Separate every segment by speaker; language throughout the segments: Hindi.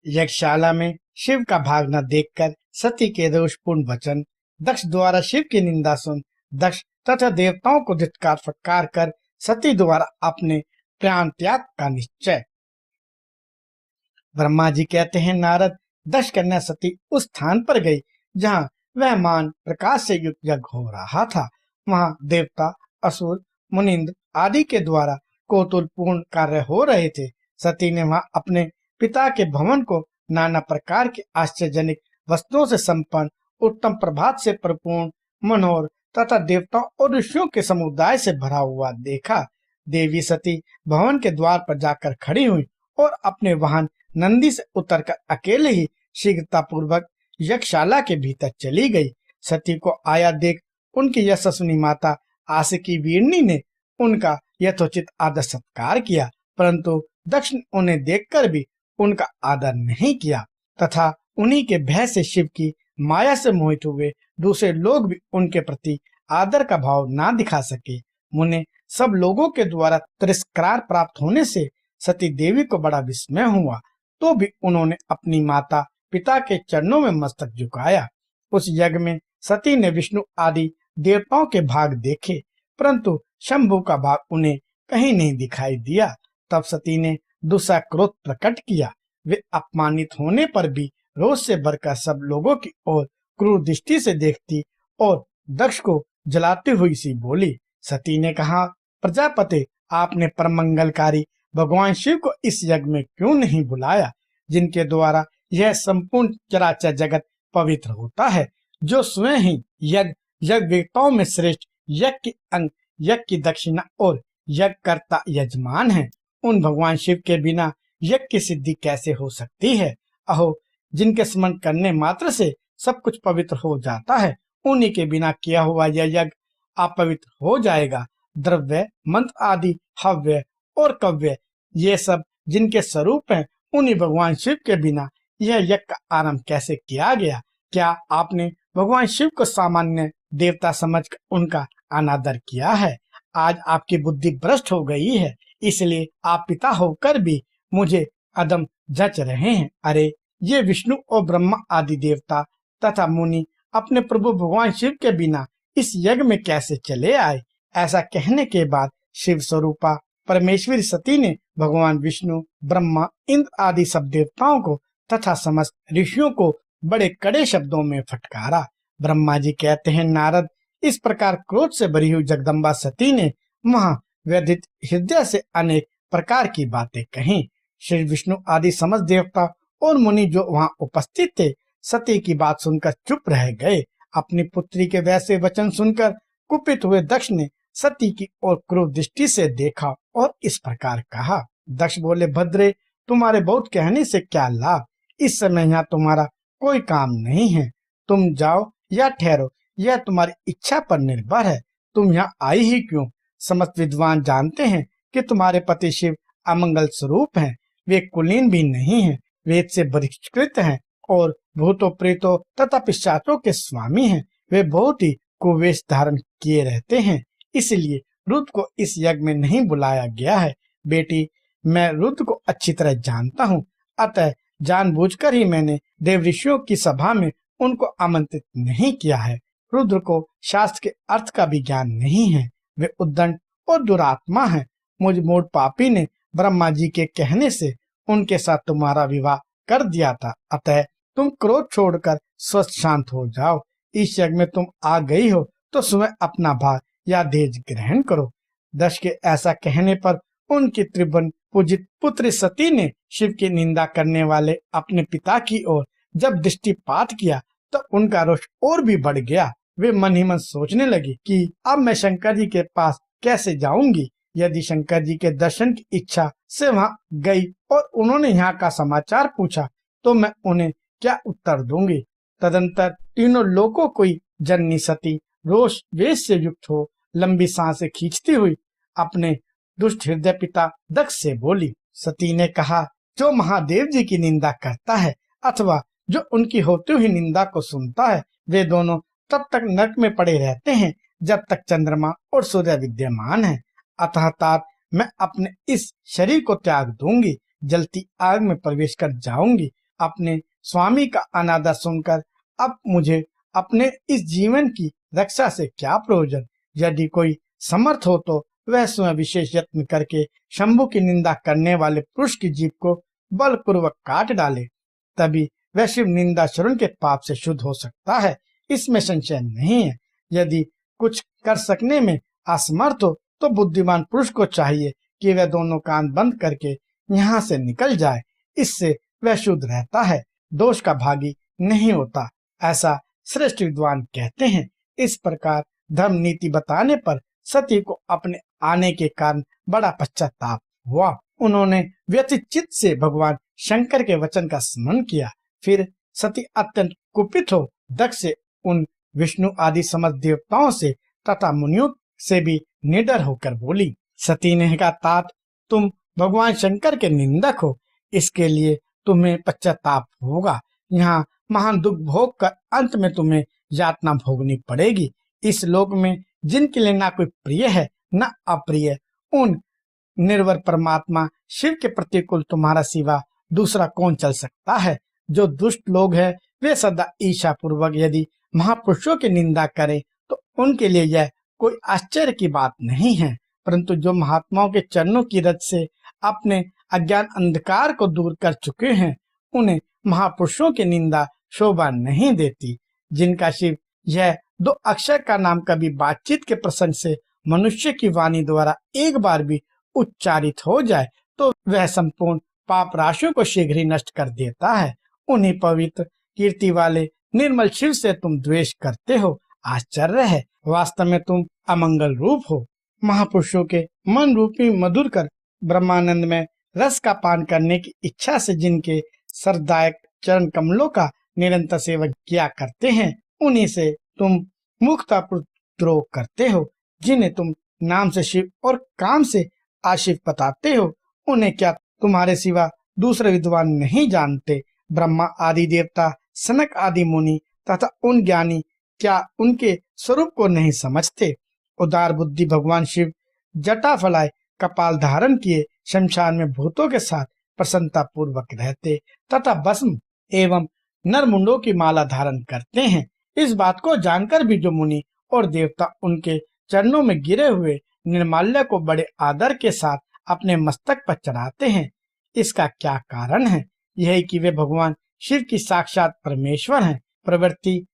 Speaker 1: यज्ञशाला में शिव का भागना देखकर सती के रोषपूर्ण वचन, दक्ष द्वारा शिव की निंदा सुन दक्ष तथा देवताओं को धिक्कार फटकार कर सती द्वारा अपने प्राण त्याग का निश्चय। ब्रह्मा जी कहते हैं, नारद, दक्ष कन्या सती उस स्थान पर गई जहाँ वह मान प्रकाश से युक्त यज्ञ हो रहा था। वहाँ देवता, असुर, मुनिंद्र आदि के द्वारा कौतूहलपूर्ण कार्य हो रहे थे। सती ने वहाँ अपने पिता के भवन को नाना प्रकार के आश्चर्यजनक वस्तुओं से संपन्न, उत्तम प्रभात से परिपूर्ण, मनोहर तथा देवताओं और ऋषियों के समुदाय से भरा हुआ देखा। देवी सती भवन के द्वार पर जाकर खड़ी हुई और अपने वाहन नंदी से उतरकर अकेले ही शीघ्रता पूर्वक यज्ञशाला के भीतर चली गई। सती को आया देख उनकी यशस्विनी माता आशिकी वीरनी ने उनका यथोचित आदर सत्कार किया, परंतु दक्ष ने उन्हें देखकर भी उनका आदर नहीं किया तथा उन्हीं के भय से शिव की माया से मोहित हुए दूसरे लोग भी उनके प्रति आदर का भाव ना दिखा सके। उन्हें सब लोगों के द्वारा तिरस्कार प्राप्त होने से सती देवी को बड़ा विस्मय हुआ, तो भी उन्होंने अपनी माता पिता के चरणों में मस्तक झुकाया। उस यज्ञ में सती ने विष्णु आदि देवताओं के भाग देखे, परंतु शंभु का भाग उन्हें कहीं नहीं दिखाई दिया। तब सती ने दूसरा क्रोध प्रकट किया। वे अपमानित होने पर भी रोष से भरकर सब लोगों की ओर क्रूर दृष्टि से देखती और दक्ष को जलाती हुई सी बोली। सती ने कहा, प्रजापति, आपने परम मंगलकारी भगवान शिव को इस यज्ञ में क्यों नहीं बुलाया, जिनके द्वारा यह संपूर्ण चराचर जगत पवित्र होता है, जो स्वयं ही यज्ञ में श्रेष्ठ, यज्ञ की अंग, यज्ञ की दक्षिणा और यज्ञ कर्ता यजमान है। उन भगवान शिव के बिना यज्ञ की सिद्धि कैसे हो सकती है? अहो, जिनके स्मरण करने मात्र से सब कुछ पवित्र हो जाता है, उन्हीं के बिना किया हुआ यह यज्ञ अपवित्र हो जाएगा। द्रव्य, मंत्र आदि, हव्य और कव्य, ये सब जिनके स्वरूप हैं, उन्हीं भगवान शिव के बिना यह यज्ञ का आरंभ कैसे किया गया? क्या आपने भगवान शिव को सामान्य देवता समझकर उनका अनादर किया है? आज आपकी बुद्धि भ्रष्ट हो गई है, इसलिए आप पिता होकर भी मुझे अधम जच रहे हैं। अरे, ये विष्णु और ब्रह्मा आदि देवता तथा मुनि अपने प्रभु भगवान शिव के बिना इस यज्ञ में कैसे चले आए? ऐसा कहने के बाद शिव स्वरूपा परमेश्वरी सती ने भगवान विष्णु, ब्रह्मा, इंद्र आदि सब देवताओं को तथा समस्त ऋषियों को बड़े कड़े शब्दों में फटकारा। ब्रह्मा जी कहते हैं, नारद, इस प्रकार क्रोध से भरी हुई जगदम्बा सती ने वहां व्यथित हृदय से अनेक प्रकार की बातें कहीं। श्री विष्णु आदि समस्त देवता और मुनि जो वहां उपस्थित थे, सती की बात सुनकर चुप रह गए। अपनी पुत्री के वैसे वचन सुनकर कुपित हुए दक्ष ने सती की ओर क्रूर दृष्टि से देखा और इस प्रकार कहा। दक्ष बोले, भद्रे, तुम्हारे बहुत कहने से क्या लाभ? इस समय यहाँ तुम्हारा कोई काम नहीं है। तुम जाओ या ठहरो, यह तुम्हारी इच्छा पर निर्भर है। तुम यहाँ आई ही क्यों? समस्त विद्वान जानते हैं कि तुम्हारे पति शिव अमंगल स्वरूप हैं। वे कुलीन भी नहीं हैं, वेद से बहिष्कृत हैं और भूतों, प्रेतों तथा पिशाचों के स्वामी हैं। वे बहुत ही कुवेश धारण किए रहते हैं, इसलिए रुद्र को इस यज्ञ में नहीं बुलाया गया है। बेटी, मैं रुद्र को अच्छी तरह जानता हूँ, अतः जानबूझकर ही मैंने देव ऋषियों की सभा में उनको आमंत्रित नहीं किया है। रुद्र को शास्त्र के अर्थ का भी ज्ञान नहीं है। वे उद्दंड और दुरात्मा हैं। मुझ मूढ़ पापी ने ब्रह्मा जी के कहने से उनके साथ तुम्हारा विवाह कर दिया था, अतः तुम क्रोध छोड़कर स्वस्थ शांत हो जाओ। इस यज्ञ में तुम आ गई हो तो स्वयं अपना भाग या देज ग्रहण करो। दक्ष के ऐसा कहने पर उनकी त्रिभुवन पूजित पुत्री सती ने शिव की निंदा करने वाले अपने पिता की ओर जब दृष्टिपात किया तो उनका रोष और भी बढ़ गया। वे मन ही मन सोचने लगी कि अब मैं शंकर जी के पास कैसे जाऊंगी। यदि शंकर जी के दर्शन की इच्छा से वहां गई और उन्होंने यहाँ का समाचार पूछा तो मैं उन्हें क्या उत्तर दूंगी। तदंतर तीनों लोगों कोई जननी सती रोष वेश से युक्त हो लंबी सांसें खींचती हुई अपने दुष्ट हृदय पिता दक्ष से बोली। सती ने कहा, जो महादेव जी की निंदा करता है अथवा जो उनकी होती हुई निंदा को सुनता है, वे दोनों तब तक नरक में पड़े रहते हैं जब तक चंद्रमा और सूर्य विद्यमान है। अतः तात मैं अपने इस शरीर को त्याग दूंगी, जलती आग में प्रवेश कर जाऊंगी अपने स्वामी का अनादर सुनकर अब मुझे अपने इस जीवन की रक्षा से क्या प्रयोजन। यदि कोई समर्थ हो तो वह स्वयं विशेष यत्न करके शंभु की निंदा करने वाले पुरुष की जीभ को बलपूर्वक काट डाले, तभी वह शिव निंदा शरण के पाप से शुद्ध हो सकता है। इसमें संशय नहीं है। यदि कुछ कर सकने में असमर्थ हो तो बुद्धिमान पुरुष को चाहिए कि वह दोनों कान बंद करके यहाँ से निकल जाए। इससे वह शुद्ध रहता है, दोष का भागी नहीं होता, ऐसा श्रेष्ठ विद्वान कहते हैं। इस प्रकार धर्म नीति बताने पर सती को अपने आने के कारण बड़ा पश्चाताप हुआ। उन्होंने व्यथित चित्त से भगवान शंकर के वचन का स्मरण किया। फिर सती अत्यंत कुपित हो दक्ष से, उन विष्णु आदि समस्त देवताओं से तथा मुनियों से भी निडर होकर बोली। सती ने कहा, तात, तुम भगवान शंकर के निंदक हो, इसके लिए तुम्हें पश्चाताप होगा। यहाँ महान दुख भोग कर अंत में तुम्हें यातना भोगनी पड़ेगी। इस लोक में जिनके लिए ना कोई प्रिय है न अप्रिय, उन निर्वर परमात्मा शिव के प्रतिकूल तुम्हारा सिवा दूसरा कौन चल सकता है। जो दुष्ट लोग हैं वे सदा ईर्ष्या पूर्वक यदि महापुरुषों की निंदा करें तो उनके लिए यह कोई आश्चर्य की बात नहीं है, परंतु जो महात्माओं के चरणों की रज से अपने अज्ञान अंधकार को दूर कर चुके हैं उन्हें महापुरुषों की निंदा शोभा नहीं देती। जिनका शिव यह दो अक्षर का नाम कभी बातचीत के प्रसंग से मनुष्य की वाणी द्वारा एक बार भी उच्चारित हो जाए तो वह संपूर्ण पाप राशियों को शीघ्र ही नष्ट कर देता है। उन्हीं पवित्र कीर्ति वाले निर्मल शिव से तुम द्वेष करते हो, आश्चर्य है। वास्तव में तुम अमंगल रूप हो। महापुरुषों के मन रूपी मधुर कर ब्रह्मानंद में रस का पान करने की इच्छा से जिनके सरदायक चरण कमलों का निरंतर सेवन किया करते हैं, उन्हीं से तुम मुक्तापुत्रों करते हो। जिन्हें तुम नाम से शिव और काम से आशिव बताते हो, उन्हें क्या तुम्हारे सिवा दूसरे विद्वान नहीं जानते। ब्रह्मा आदि देवता, सनक आदि मुनि तथा उन ज्ञानी क्या उनके स्वरूप को नहीं समझते। उदार बुद्धि भगवान शिव जटा फलाए कपाल धारण किए शमशान में भूतों के साथ प्रसन्नता पूर्वक रहते तथा भस्म एवं नरमुंडों की माला धारण करते हैं। इस बात को जानकर भी जो मुनि और देवता उनके चरणों में गिरे हुए निर्माल्य को बड़े आदर के साथ अपने मस्तक पर चढ़ाते हैं, इसका क्या कारण है। यही कि वे भगवान शिव की साक्षात परमेश्वर हैं। प्रवृत्ति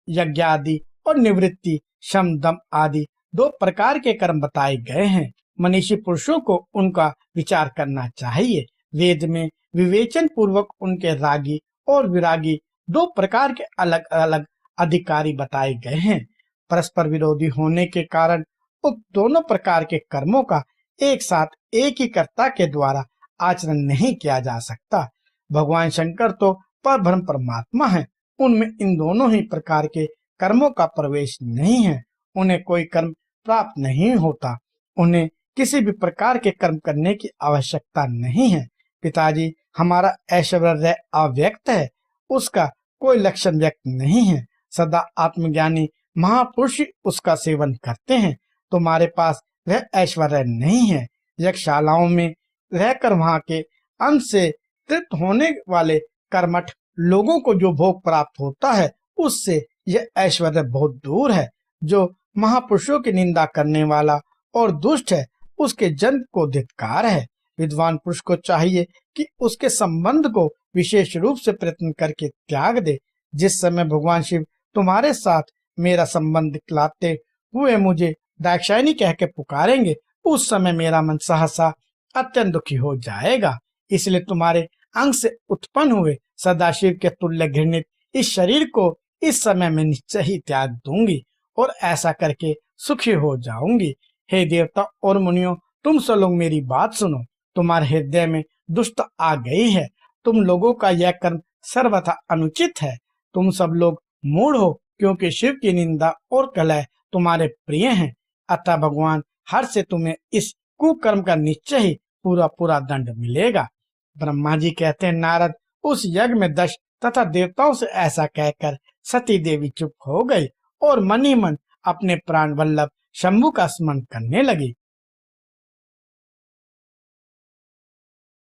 Speaker 1: यज्ञ आदि और निवृत्ति शम दम आदि दो प्रकार के कर्म बताए गए हैं। मनीषी पुरुषों को उनका विचार करना चाहिए। वेद में विवेचन पूर्वक उनके रागी और विरागी दो प्रकार के अलग अलग अधिकारी बताए गए हैं। परस्पर विरोधी होने के कारण उक्त दोनों प्रकार के कर्मों का एक साथ एक ही कर्ता के द्वारा आचरण नहीं किया जा सकता। भगवान शंकर तो परब्रह्म परमात्मा है, उनमें इन दोनों ही प्रकार के कर्मों का प्रवेश नहीं है। उन्हें कोई कर्म प्राप्त नहीं होता, उन्हें किसी भी प्रकार के कर्म करने की आवश्यकता नहीं है। पिताजी, हमारा ऐश्वर्य अव्यक्त है, उसका कोई लक्षण व्यक्त नहीं है। सदा आत्मज्ञानी महापुरुष उसका सेवन करते हैं। तुम्हारे पास वह ऐश्वर्य नहीं है। यज्ञशालाओं में रहकर वहां के अन्न से तृप्त होने वाले कर्मठ लोगों को जो भोग प्राप्त होता है उससे यह ऐश्वर्य बहुत दूर है। जो महापुरुषों की निंदा करने वाला और दुष्ट है उसके जन्म को धिक्कार है। विद्वान पुरुष को चाहिए कि उसके संबंध को विशेष रूप से प्रयत्न करके त्याग दे। जिस समय भगवान शिव तुम्हारे साथ मेरा संबंध दिखलाते हुए मुझे दाक्षायणी कह के पुकारेंगे, उस समय मेरा मन सहसा अत्यंत दुखी हो जाएगा। इसलिए तुम्हारे अंग से उत्पन्न हुए सदाशिव के तुल्य घृणित इस शरीर को इस समय मैं निश्चय ही त्याग दूंगी और ऐसा करके सुखी हो जाऊंगी। हे देवता और मुनियों, तुम सब लोग मेरी बात सुनो। तुम्हारे हृदय में दुष्ट आ गई है। तुम लोगों का यह कर्म सर्वथा अनुचित है। तुम सब लोग मूढ़ हो, क्योंकि शिव की निंदा और कलह तुम्हारे प्रिय हैं। अतः भगवान हर से तुम्हें इस कुकर्म का निश्चय ही पूरा पूरा दंड मिलेगा। ब्रह्मा जी कहते हैं, नारद, उस यज्ञ में दक्ष तथा देवताओं से ऐसा कहकर सती देवी चुप हो गई और मन ही मन अपने प्राण वल्लभ शंभु का स्मरण करने लगी।